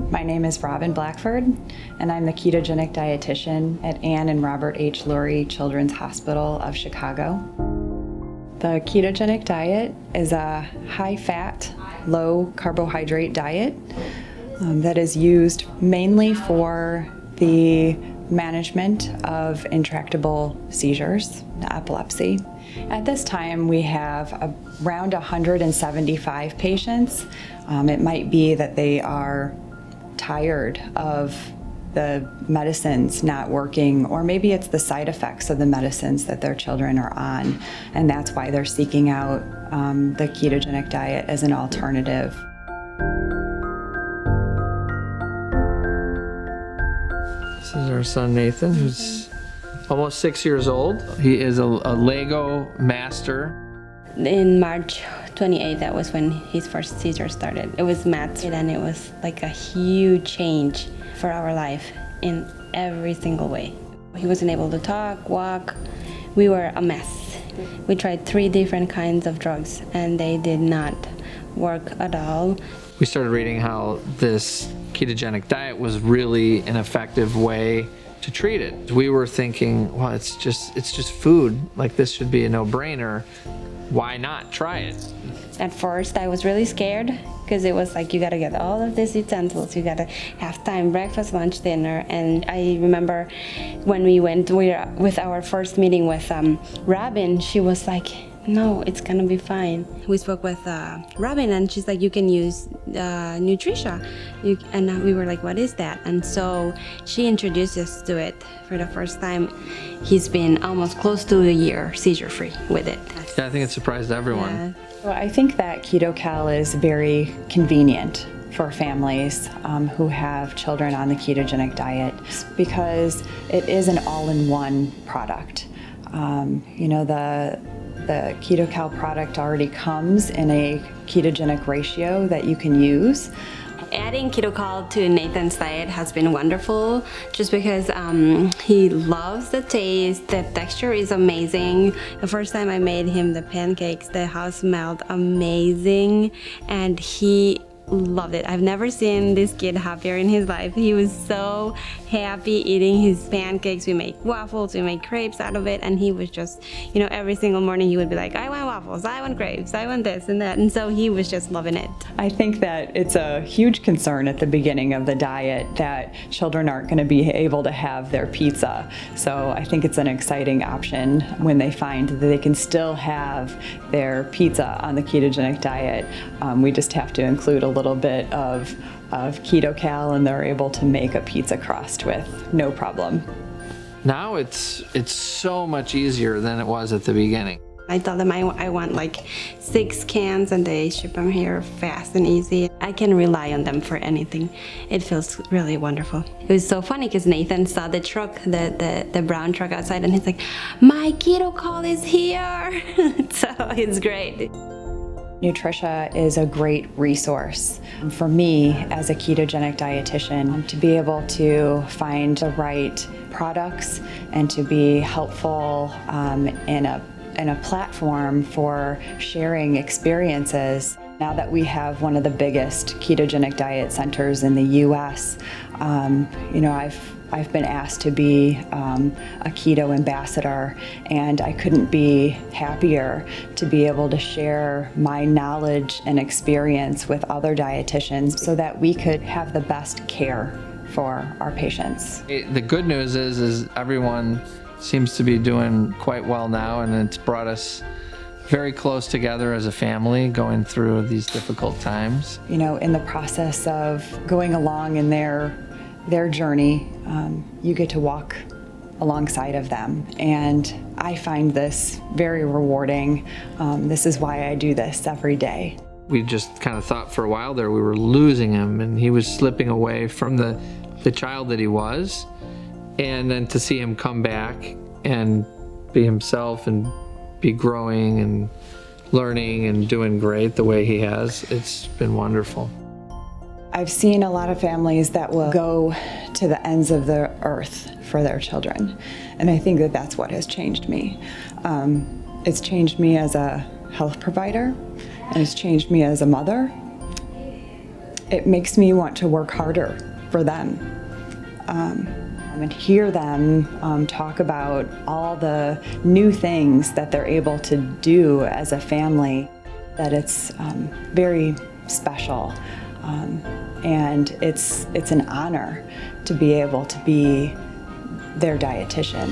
My name is Robin Blackford, and I'm the Ketogenic Dietitian at Ann and Robert H. Lurie Children's Hospital of Chicago. The ketogenic diet is a high-fat, low-carbohydrate diet that is used mainly for the management of intractable seizures, epilepsy. At this time, we have around 175 patients. It might be that they are tired of the medicines not working, or maybe it's the side effects of the medicines that their children are on, and that's why they're seeking out the ketogenic diet as an alternative. This is our son Nathan, who's almost 6 years old. He is a Lego master. In March 28th, that was when his first seizure started. It was mad, and it was like a huge change for our life in every single way. He wasn't able to talk, walk. We were a mess. We tried 3 different kinds of drugs, and they did not work at all. We started reading how this ketogenic diet was really an effective way to treat it. We were thinking, well, it's just food. Like, this should be a no-brainer. Why not try it? At first, I was really scared because it was like, you gotta get all of these utensils, you gotta have time, breakfast, lunch, dinner. And I remember when we were with our first meeting with Robin, she was like, no, it's gonna be fine. We spoke with Robin, and she's like, you can use Nutritia. And we were like, what is that? And so she introduced us to it for the first time. He's been almost close to a year seizure-free with it. Yeah, I think it surprised everyone. Yeah. Well, I think that KetoCal is very convenient for families who have children on the ketogenic diet because it is an all-in-one product. The KetoCal product already comes in a ketogenic ratio that you can use. Adding KetoCal to Nathan's diet has been wonderful just because he loves the taste, the texture is amazing. The first time I made him the pancakes, the house smelled amazing, and he loved it. I've never seen this kid happier in his life. He was so happy eating his pancakes. We make waffles, we make crepes out of it, and he was just, every single morning he would be like, I want waffles, I want crepes, I want this and that, and so he was just loving it. I think that it's a huge concern at the beginning of the diet that children aren't going to be able to have their pizza. So I think it's an exciting option when they find that they can still have their pizza on the ketogenic diet. We just have to include a little bit of KetoCal, and they're able to make a pizza crust with no problem. Now it's so much easier than it was at the beginning. I told them I want like 6 cans, and they ship them here fast and easy. I can rely on them for anything. It feels really wonderful. It was so funny because Nathan saw the truck, the brown truck outside, and he's like, my KetoCal is here. So it's great. Nutritia is a great resource for me as a ketogenic dietitian to be able to find the right products and to be helpful in a platform for sharing experiences. Now that we have one of the biggest ketogenic diet centers in the U.S., I've been asked to be a keto ambassador, and I couldn't be happier to be able to share my knowledge and experience with other dietitians so that we could have the best care for our patients. The good news is everyone seems to be doing quite well now, and it's brought us very close together as a family going through these difficult times. In the process of going along in their journey, you get to walk alongside of them, and I find this very rewarding. This is why I do this every day. We just kind of thought for a while there we were losing him, and he was slipping away from the child that he was, and then to see him come back and be himself and be growing and learning and doing great the way he has, it's been wonderful. I've seen a lot of families that will go to the ends of the earth for their children, and I think that that's what has changed me. It's changed me as a health provider, and it's changed me as a mother, it makes me want to work harder for them. And hear them talk about all the new things that they're able to do as a family, that it's very special. And it's an honor to be able to be their dietitian.